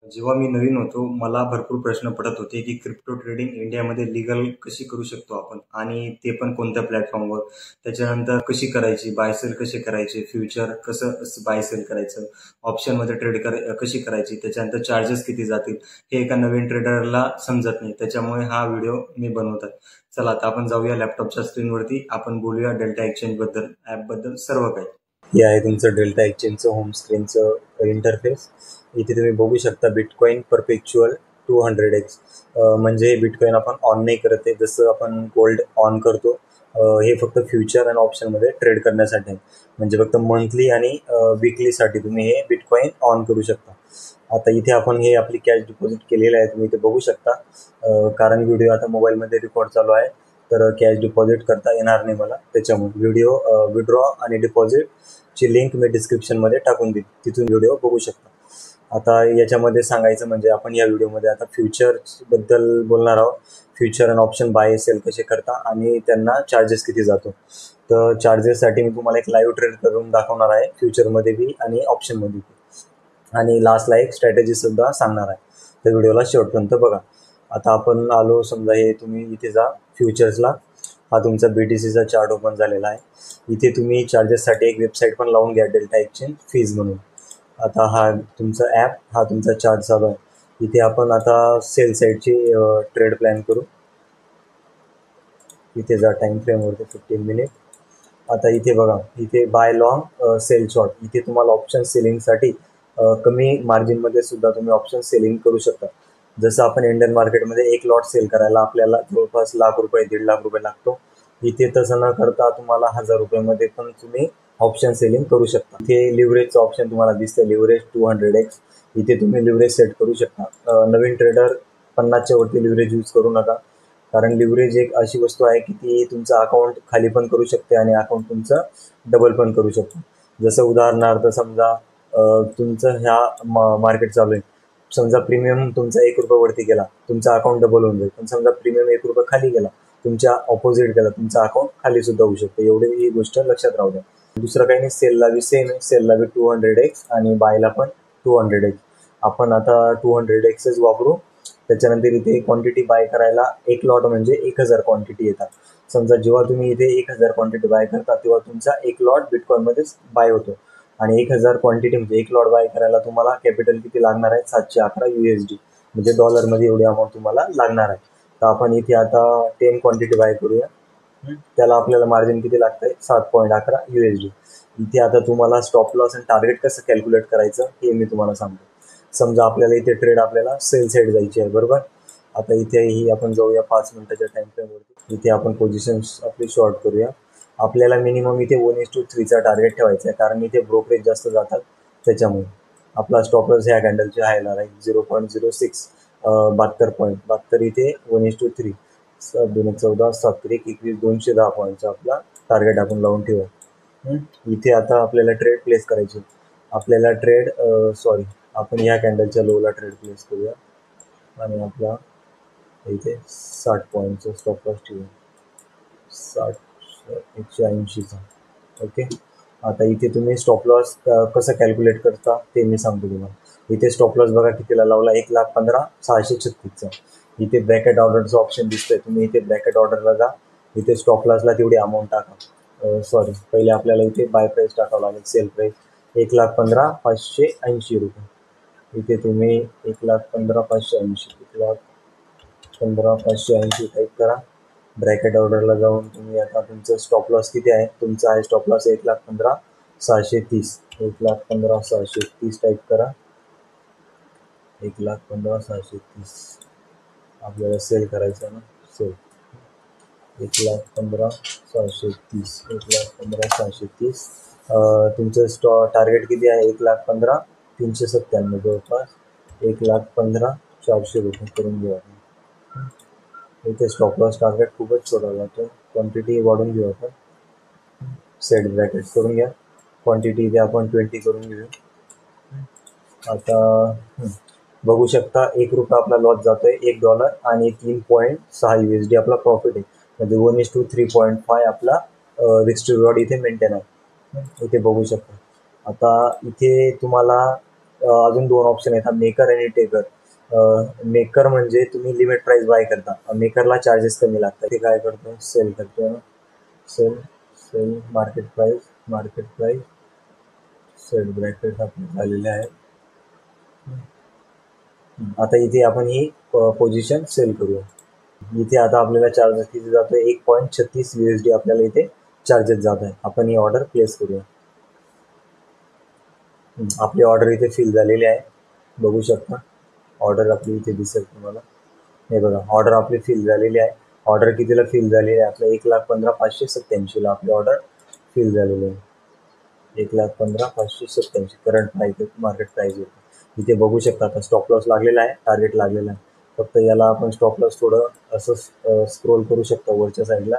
जेव्हा मी नवीन होतो, मला भरपूर प्रश्न पडत होते, की क्रिप्टो ट्रेडिंग इंडियामध्ये लीगल कशी करू शकतो आपण आणि ते पण कोणत्या प्लॅटफॉर्मवर. त्याच्यानंतर कशी करायची, बाय सेल कसे करायचे, फ्युचर कसं बाय सेल करायचं, ऑप्शनमध्ये कशी करायची, त्याच्यानंतर चार्जेस किती जातील, हे एका नवीन ट्रेडरला समजत नाही. त्याच्यामुळे हा व्हिडिओ मी बनवत आहे. चला आता आपण जाऊया लॅपटॉपच्या स्क्रीनवरती, आपण बोलूया डेल्टा एक्सचेंज बद्दल, ॲपबद्दल, सर्व काही. हे आहे तुमचं डेल्टा एक्सचेंजचं होम स्क्रीनचं इंटरफेस. इथे तुम्ही बघू शकता बिटकॉइन परपेच्युअल 200x. म्हणजे बिटकॉइन आपण ऑन नाही करत आहे, जसं आपण गोल्ड ऑन करतो. हे फक्त फ्युचर आणि ऑप्शनमध्ये ट्रेड करण्यासाठी आहे. म्हणजे फक्त मंथली आणि विकलीसाठी तुम्ही हे बिटकॉइन ऑन करू शकता. आता इथे आपण हे आपली कॅश डिपॉझिट केलेलं आहे, तुम्ही इथे बघू शकता. कारण व्हिडिओ आता मोबाईलमध्ये रेकॉर्ड चालू आहे, तर कॅश डिपॉझिट करता येणार नाही मला. त्याच्यामुळे व्हिडिओ विड्रॉ आणि डिपॉझिटची लिंक मी डिस्क्रिप्शनमध्ये टाकून देईन, तिथून व्हिडिओ बघू शकता. आता याच्यामध्ये सांगायचं म्हणजे आपण या व्हिडिओमध्ये आता फ्युचरबद्दल बोलणार आहोत. फ्युचर आणि ऑप्शन बाय सेल कसे करता आणि त्यांना चार्जेस किती जातो. तर चार्जेससाठी मी तुम्हाला एक लाईव्ह ट्रेड करून दाखवणार आहे, फ्युचरमध्ये बी आणि ऑप्शनमध्ये बी. आणि लास्टला एक स्ट्रॅटेजीसुद्धा सांगणार आहे. तर व्हिडिओला शेवटपर्यंत बघा. आता आपण आलो, समजा हे तुम्ही इथे जा फ्युचर्सला. हा तुमचा BTCचा चार्ट ओपन झालेला आहे. इथे तुम्ही चार्जेससाठी एक वेबसाईट पण लावून घ्या, डेल्टा एक्सचेंज फीज म्हणून. आता हा तुमचा ॲप, हा तुमचा चार्ट चालू आहे. इथे आपण आता सेल साईडची ट्रेड प्लॅन करू. इथे जा टाईम फ्रेमवरती 15 मिनिट. आता इथे बघा, इथे बाय लॉंग सेल शॉर्ट. इथे तुम्हाला ऑप्शन सेलिंगसाठी कमी मार्जिनमध्ये सुद्धा तुम्ही ऑप्शन सेलिंग करू शकता. जसं आपण इंडियन मार्केटमध्ये एक लॉट सेल करायला आपल्याला जवळपास ₹1,00,000 ₹1,50,000 लागतो. इथे तसं न करता तुम्हाला ₹1,000 पण तुम्ही ऑप्शन सेलिंग करू शकता. इथे लिव्हरेजचं ऑप्शन तुम्हाला दिसतं, लिव्हरेज 200x. इथे तुम्ही लिव्हरेज सेट करू शकता. नवीन ट्रेडर 50च्या वरती लिव्हरेज यूज करू नका, कारण लिव्हरेज एक अशी वस्तू आहे की ती तुमचं अकाउंट खाली पण करू शकते आणि अकाउंट तुमचं डबल पण करू शकतो. जसं उदाहरणार्थ समजा तुमचं ह्या मार्केट चालू आहे. समजा प्रीमियम तुमचा ₹1 वरती गेला, तुमचा अकाउंट डबल होऊन जाईल. पण समजा प्रीमियम ₹1 खाली गेला, तुमच्या ऑपोजिट गेला, तुमचं अकाउंट खाली सुद्धा होऊ शकतं. एवढी ही गोष्ट लक्षात राहू द्या. दुसरं काही नाही, सेलला बी सेम आहे. सेलला बी 200x आणि बायला पण 200x. आपण आता 200xच वापरू. त्याच्यानंतर इथे क्वांटिटी बाय करायला एक लॉट म्हणजे 1000 क्वांटिटी येतात. समजा जेव्हा तुम्ही इथे 1000 क्वांटिटी बाय करता, तेव्हा तुमचा एक लॉट बिटकॉइनमध्येच बाय होतो. आणि 1000 क्वांटिटी म्हणजे एक लॉट बाय करायला तुम्हाला कॅपिटल किती लागणार आहे? 711 USD, म्हणजे डॉलरमध्ये एवढी अमाऊंट तुम्हाला लागणार आहे. तर आपण इथे आता 10 क्वांटिटी बाय करूया. त्याला आपल्याला मार्जिन किती लागतं आहे? 7.11 USD. इथे आता तुम्हाला स्टॉप लॉस आणि टार्गेट कसं कॅल्क्युलेट करायचं हे मी तुम्हाला सांगतो. समजा आपल्याला इथे ट्रेड आपल्याला सेल साईड जायची आहे, बरोबर. आता इथे ही आपण जाऊया 5 मिनिटाच्या टाइम फ्रेमवरती. इथे आपण पोझिशन्स आपली शॉर्ट करूया. आपल्याला मिनिमम इथे 1:3चा टार्गेट ठेवायचा आहे, कारण इथे ब्रोकरेज जास्त जातात. त्याच्यामुळे आपला स्टॉप लॉस ह्या कॅन्डलच्या हायला राहील 0.06, 72 इथे 1:3. 7-2-14, 7-1-21, 210 पॉईंटचा आपला टार्गेट आपण लावून ठेवू. इथे आता आपल्याला ट्रेड प्लेस करायची. आपल्याला ट्रेड आपण या कॅन्डलच्या लोला ट्रेड प्लेस करूया आणि आपला इथे 60 पॉईंटचा स्टॉप लॉस ठेवूया, 180चा. ओके. आता इथे तुम्ही स्टॉप लॉस कसं कॅल्क्युलेट करता ते मी सांगतो तुम्हाला. इथे स्टॉप लॉस बघा कितीला लावला, 1,15,636चा. इथे ब्रॅकेट ऑर्डरचं ऑप्शन दिसतंय, तुम्ही इथे ब्रॅकेट ऑर्डरला जा. इथे स्टॉप लॉसला तेवढी अमाऊंट टाका. पहिले आपल्याला इथे बाय प्राईस टाकावं लागेल. Sell price ₹1,15,580. इथे तुम्ही 1,15,580, 1,15,580 टाईप करा. ब्रॅकेट ऑर्डरला जाऊन तुम्ही आता तुमचं स्टॉप लॉस किती आहे? तुमचा आहे स्टॉप लॉस 1,15,630. 1,15,630 टाईप करा. 1,15,630 आपल्याला सेल करायचं आहे ना. सेल 1,15,630, 1,15,630. तुमचं टार्गेट किती आहे? 1,15,397 जवळपास. 1,15,400 करून घेऊ आपण. इथे स्टॉप लॉस टार्गेट खूपच छोटा जातो. क्वांटिटी वाढून घेऊ आपण. सेट ब्रॅकेट करून घ्या. क्वांटिटी इथे आपण 20 करून घेऊ. आता बघू शकता ₹1 आपला लॉस जातोय, $1 आणि 3.6 USD आपला प्रॉफिट आहे. म्हणजे 1:3.5 आपला रिस्क टू रिवॉर्ड इथे मेंटेन आहे. इथे बघू शकता. आता इथे तुम्हाला अजून दोन ऑप्शन आहेत, मेकर आणि टेकर. मेकर म्हणजे तुम्ही लिमिट प्राइस बाय करता, मेकरला चार्जेस कमी लागतात. ते काय करतो, सेल करतो, sell sell market price sell bracket आपले झालेले आहे. आता इथे आपण ही पोझिशन सेल करूया. इथे आता आपल्याला चार्जेस किती जातोय, 1.36 USD आपल्याला इथे चार्जेस जात आहे. आपण ही ऑर्डर प्लेस करूया. आपली ऑर्डर इथे फिल झालेली आहे, बघू शकता. ऑर्डर आपली इथे दिसेल तुम्हाला. हे बघा, ऑर्डर आपली फिल झालेली आहे. ऑर्डर कितीला फिल झालेली आहे, आपल्या 1,15,587ला आपली ऑर्डर फिल झालेली आहे. 1,15,587 करंट प्राइस, मार्केट प्राइस आहे. इथे बघू शकता. आता स्टॉप लॉस लागलेला आहे, टार्गेट लागलेला आहे. फक्त याला आपण स्टॉप लॉस थोडं असं स्क्रोल करू शकता वरच्या साईडला,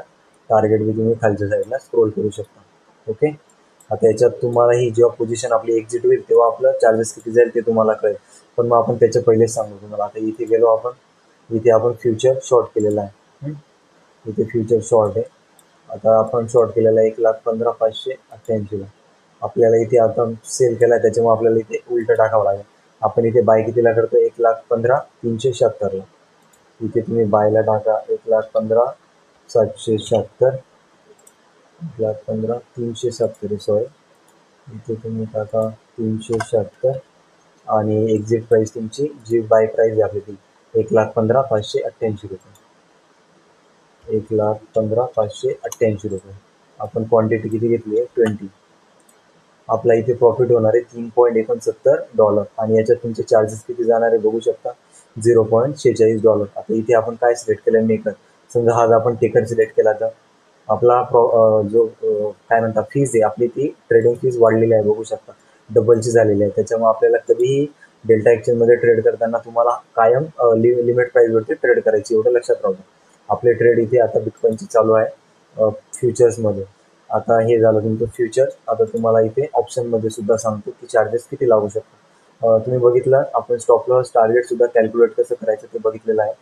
टार्गेट बी तुम्ही खालच्या साईडला स्क्रोल करू शकता. ओके. आता याच्यात तुम्हाला ही जेव्हा पोझिशन आपली एक्झिट होईल तेव्हा आपलं चार्जेस किती जाईल ते तुम्हाला कळेल. पण मग आपण त्याच्या पहिलेच सांगू तुम्हाला. आता इथे गेलो आपण, इथे आपण फ्युचर शॉर्ट केलेला आहे. इथे फ्युचर शॉर्ट आहे. आता आपण शॉर्ट केलेला आहे 1,15,588ला. आपल्याला इथे आता सेल केला आहे, त्याच्यामुळे आपल्याला इथे उलटं टाकावं लागेल. आपण इथे बाय कितीला करतो, 1,15,376ला. इथे तुम्ही बायला टाका 1,15,776, 1,15,370, सॉरी. इथे तुम्ही टाका 376 आणि एक्झिट प्राइस तुमची जी बाय प्राइस आहे आपली ती 1,15,588 रुपये. 1,15,588 रुपये. आपण क्वांटिटी किती घेतली आहे, 20. आपला इथे प्रॉफिट होणार आहे $3.69 आणि याच्यात तुमचे चार्जेस किती जाणार आहे बघू शकता, $0.46. आता इथे आपण काय सिलेक्ट केलं, मेकर. समजा हा आपण टेकर सिलेक्ट केला तर आपला जो काय म्हणतात फीज आहे आपली, ती ट्रेडिंग फीज वाढलेली आहे, बघू शकता, डबलची झालेली आहे. त्याच्यामुळे आपल्याला कधीही डेल्टा एक्सचेंजमध्ये ट्रेड करताना तुम्हाला कायम लिमिट प्राइसवरती ट्रेड करायची, एवढं लक्षात राहू द्या. आपले ट्रेड इथे आता बिटकॉईनची चालू आहे फ्युचर्समध्ये. आता हे झालं तुमचं फ्युचर. आता तुम्हाला इथे ऑप्शनमध्ये सुद्धा सांगतो की चार्जेस किती लागू शकतात. तुम्ही बघितलं, आपण स्टॉप लॉस टार्गेट सुद्धा कॅल्क्युलेट कसं करायचं ते बघितलेलं आहे.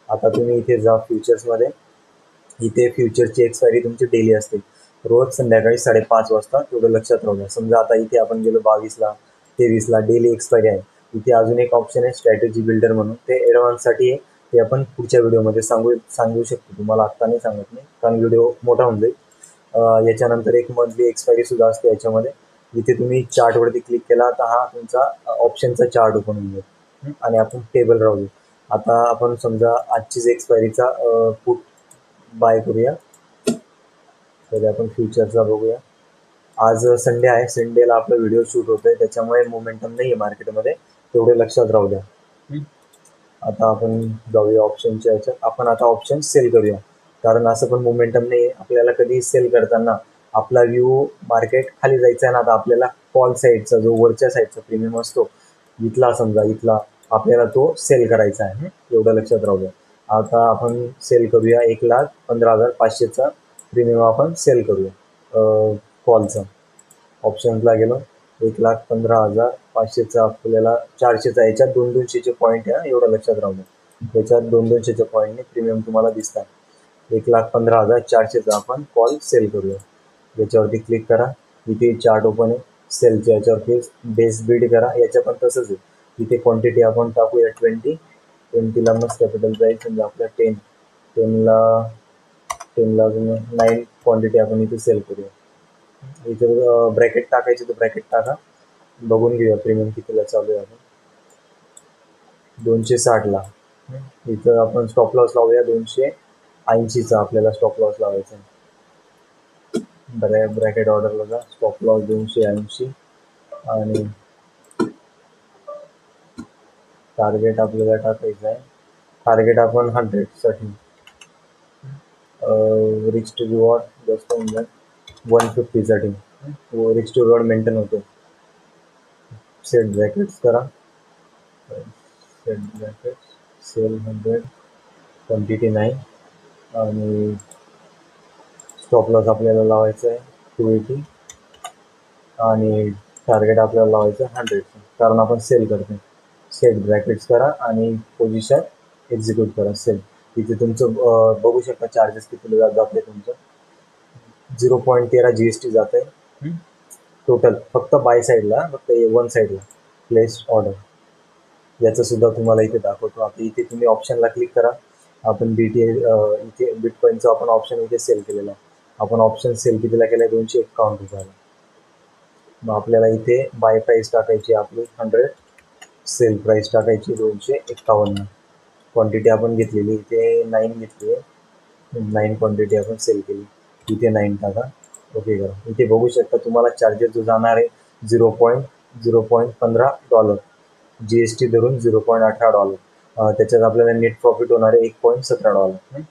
आता तुम्ही इथे जा फ्युचर्समध्ये. इथे फ्युचरची एक्सपायरी तुमची डेली असते, रोज संध्याकाळी 5:30 वाजता, तेवढं लक्षात राहू द्या. समजा आता इथे आपण गेलो 22ला 23ला डेली एक्सपायरी आहे. इथे अजून एक ऑप्शन आहे स्ट्रॅटेजी बिल्डर म्हणून, ते ॲडव्हान्ससाठी आहे. ते आपण पुढच्या व्हिडिओमध्ये सांगू शकतो, तुम्हाला आत्ता नाही सांगत नाही कारण व्हिडिओ मोठा होऊन जाईल. याच्यानंतर एक मंथली एक्सपायरी सुद्धा असते याच्यामध्ये. इथे तुम्ही चार्टवरती क्लिक केला तर हा तुमचा ऑप्शनचा चार्ट ओपन होऊन जाईल आणि आपण टेबल राहू. आता आपण समजा आजचीच एक्सपायरीचा पुट बाय करूया. पहिले आपण फ्युचरचा बघूया. आज संडे आहे, संडेला आपला व्हिडिओ शूट होतोय, त्याच्यामुळे मोमेंटम नाही आहे मार्केटमध्ये, तेवढे लक्षात राहू द्या. आता आपण जाऊया ऑप्शनच्या याच्यात. आपण आता ऑप्शन सेल करूया, कारण असं पण मोमेंटम नाही आहे आपल्याला. कधी सेल करताना आपला व्ह्यू मार्केट खाली जायचा आहे ना, आता आपल्याला कॉल साईडचा जो वरच्या साईडचा प्रीमियम असतो, इथला समजा इथला आपल्याला तो सेल करायचा आहे, एवढं लक्षात राहू द्या. आता आपण सेल करूया 1,15,500चा प्रीमियम आपण सेल करूया कॉलचा. ऑप्शन्सला गेलो, 1,15,500चा आपल्याला 400चा, याच्यात 200-200चे पॉईंट आहे, एवढं लक्षात राहू द्या. याच्यात 200-200च्या पॉईंटने प्रीमियम तुम्हाला दिसतात. 1,15,400चा आपण कॉल सेल करूया. याच्यावरती क्लिक करा. इथे चार्ट ओपन आहे, सेलच्या याच्यावरती बेस बीड करा. याच्या पण तसंच आहे. इथे क्वांटिटी आपण टाकूया 20ला मस्त कॅपिटल प्राईस समजा आपल्या 10ला 9 क्वांटिटी आपण इथे सेल करूया. इथे ब्रॅकेट टाकायची तर ब्रॅकेट टाका, बघून घेऊया प्रीमियम कितीला चालू आहे. आपण 260ला. इथं आपण स्टॉप लॉस लावूया 280चा, आपल्याला स्टॉप लॉस लावायचा आहे. ब्रॅकेट ऑर्डरला जा, स्टॉप लॉस 280 आणि टार्गेट आपल्याला टाकायचं आहे. टार्गेट आपण 100साठी. रिस्क टू रिवॉर्ड जास्त होऊन जाईल 150साठी, रिस्क टू रिवॉर्ड मेंटेन होतो. सेट ब्रॅकेट्स करा, सेट ब्रॅकेट्स सेल 100, क्वांटिटी 9 आणि स्टॉप लॉस आपल्याला लावायचं आहे 280 आणि टार्गेट आपल्याला लावायचं आहे 100, कारण आपण सेल करतो. सेट ब्रॅकेट्स करा आणि पोझिशन एक्झिक्यूट करा, सेल. इथे तुमचं बघू शकता चार्जेस किती जात आहे. तुमचं 0.13 GST जात आहे टोटल, फक्त बाय साईडला, फक्त वन साईडला. प्लेस ऑर्डर याचं सुद्धा तुम्हाला इथे दाखवतो. आता इथे तुम्ही ऑप्शनला क्लिक करा. आपण इथे बिटकॉईनचा आपण ऑप्शन इथे सेल केलेला आहे. आपण ऑप्शन सेल कितीला केला आहे? 251 रुपयाला. मग आपल्याला इथे बाय प्राईस टाकायची आपली 100, सेल प्राईस टाकायची 251. क्वांटिटी आपण घेतलेली इथे 9 घेतली आहे. 9 क्वांटिटी आपण सेल केली. इथे 9 टाका. ओके करा. इथे बघू शकता तुम्हाला चार्जेस जो जाणार आहे $0.15, GST धरून $0.18. त्याच्यात आपल्याला नेट प्रॉफिट होणार आहे $1.17.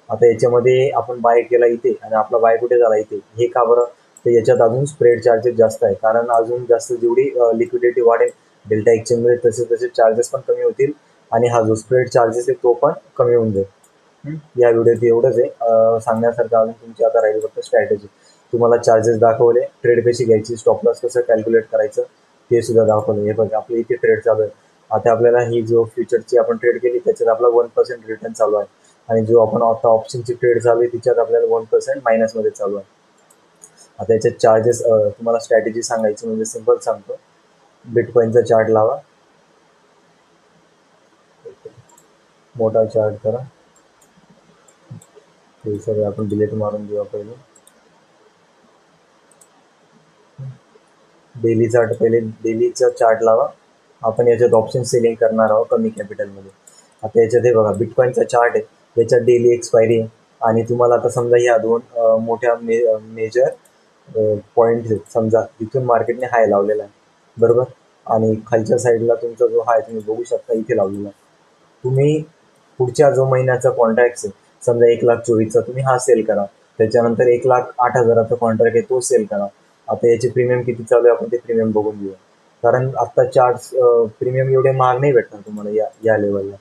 आता याच्यामध्ये आपण बाय केला इथे आणि आपला बाय कुठे झाला इथे, हे का बरं? तर याच्यात अजून स्प्रेड चार्जेस जास्त आहे, कारण अजून जास्त जेवढी लिक्विडिटी वाढेल डेल्टा एक्सचेंजमध्ये तसे तसे चार्जेस पण कमी होतील आणि हा जो स्प्रेड चार्जेस आहे तो पण कमी होऊन जाईल. या व्हिडिओत एवढंच आहे. सांगण्यासारखं अजून तुमची आता राहील फक्त स्ट्रॅटेजी. तुम्हाला चार्जेस दाखवले, ट्रेड कशी घ्यायची, स्टॉप लॉस कसं कॅल्क्युलेट करायचं ते सुद्धा दाखवलं. हे बघा आपल्या इथे ट्रेड चालू आहे. आता आपल्याला ही जो फ्युचरची आपण ट्रेड केली त्याच्यात आपला 1% रिटर्न चालू आहे आणि जो आपण आता ऑप्शनची ट्रेड चालू आहे तिच्यात आपल्याला 1% मायनसमध्ये चालू आहे. आता याच्यात चार्जेस तुम्हाला स्ट्रॅटेजी सांगायची म्हणजे सिंपल सांगतो. बिटकॉईनचा चार्ट लावा, मोठा चार्ट करा. हे सगळं आपण डिलीट मारून देऊ. पहिले डेली चार्ट, पहिले डेलीचा चार्ट लावा. आपण याच्यात ऑप्शन सेलिंग करणार आहोत कमी कॅपिटलमध्ये. आता याच्यात हे बघा बिटकॉईनचा चार्ट आहे, याच्यात डेली एक्सपायरी आहे आणि तुम्हाला आता समजा या दोन मोठ्या मेजर पॉईंट समजा तिथून मार्केटने हाय लावलेला आहे बरोबर, आणि खालच्या साईडला तुमचा जो हाय तुम्ही बघू शकता इथे लावलेला आहे. तुम्ही पुढच्या जो महिन्याचा कॉन्ट्रॅक्ट आहे समजा 1,24,000चा तुम्ही हा सेल करा, त्याच्यानंतर 1,08,000चा कॉन्ट्रॅक्ट आहे तो सेल करा. आता याचे प्रीमियम किती चालू आहे आपण ते प्रीमियम बघून घेऊया, कारण आता चार्ट प्रीमियम एवढे महाग नाही भेटणार तुम्हाला या लेवलला.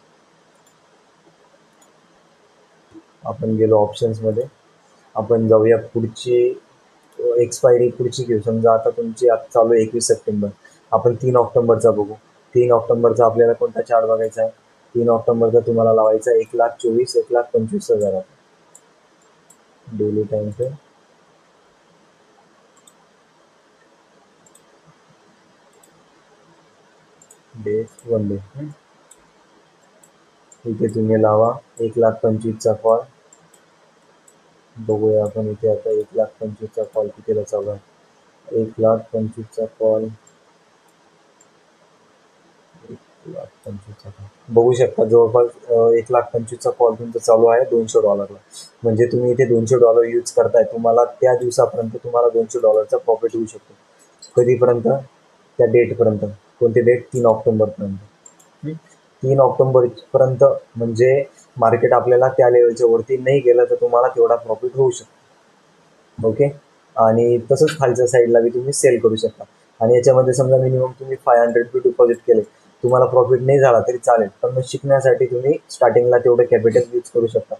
आपण गेलो ऑप्शन्समध्ये, आपण जाऊया पुढची एक्सपायरी पुढची घेऊ. समजा आता तुमची आता चालू आहे 21 सप्टेंबर, आपण 3 ऑक्टोबरचा बघू. 3 ऑक्टोबरचा आपल्याला कोणता चार्ट बघायचा आहे? 3 ऑक्टोबरचा तुम्हाला लावायचा 1,24,000 1,25,000 डेली टाइम पे. डे 1 डे इथे तुम्ही लावा 1,25,000चा कॉल. बघूया आपण इथे आता 1,25,000चा कॉल कितीला चालू आहे. 1,25,000चा कॉल, 1,25,000चा बघू शकता जवळपास 1,25,000चा कॉल तुमचा चालू आहे $200. म्हणजे तुम्ही इथे $200 यूज करताय, तुम्हाला त्या दिवसापर्यंत तुम्हाला $200चा प्रॉफिट होऊ शकतो. कधीपर्यंत? त्या डेटपर्यंत. कोणती डेट? 3 ऑक्टोबरपर्यंत. 3 ऑक्टोबरपर्यंत म्हणजे मार्केट आपल्याला त्या लेवलच्या वरती नाही गेलं तर तुम्हाला तेवढा प्रॉफिट होऊ शकतो. ओके. आणि तसंच खालच्या साईडला बी तुम्ही सेल करू शकता. आणि याच्यामध्ये समजा मिनिमम तुम्ही 500 डिपॉझिट केले, तुम्हाला प्रॉफिट नाही झाला तरी चालेल, पण मग शिकण्यासाठी तुम्ही स्टार्टिंगला तेवढं कॅपिटल यूज करू शकता.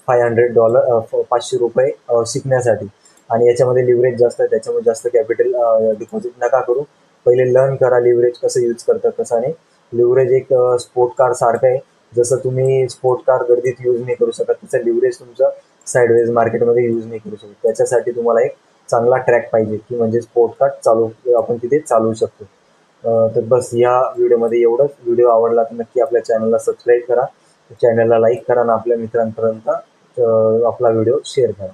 $500 ₹500 शिकण्यासाठी. आणि याच्यामध्ये लिव्हरेज जास्त आहे त्याच्यामुळे जास्त कॅपिटल डिपॉझिट नका करू. पहिले लर्न करा लिव्हरेज कसं यूज करतात कसं नाही. लिव्हरेज एक स्पोर्ट कार सारखं आहे. जसं तुम्ही स्पोर्ट कार गर्दीत यूज नाही करू शकत, तसं लिव्हरेज तुमचं साईडवेज मार्केटमध्ये यूज नाही करू शकत. त्याच्यासाठी तुम्हाला एक चांगला ट्रॅक पाहिजे की म्हणजे स्पोर्ट कार चालू आपण तिथे चालवू शकतो. तर बस या व्हिडिओमध्ये एवढंच. व्हिडिओ आवडला तर नक्की आपल्या चॅनलला सबस्क्राईब करा, चॅनलला लाईक करा आणि आपल्या मित्रांपर्यंत आपला व्हिडिओ शेअर करा.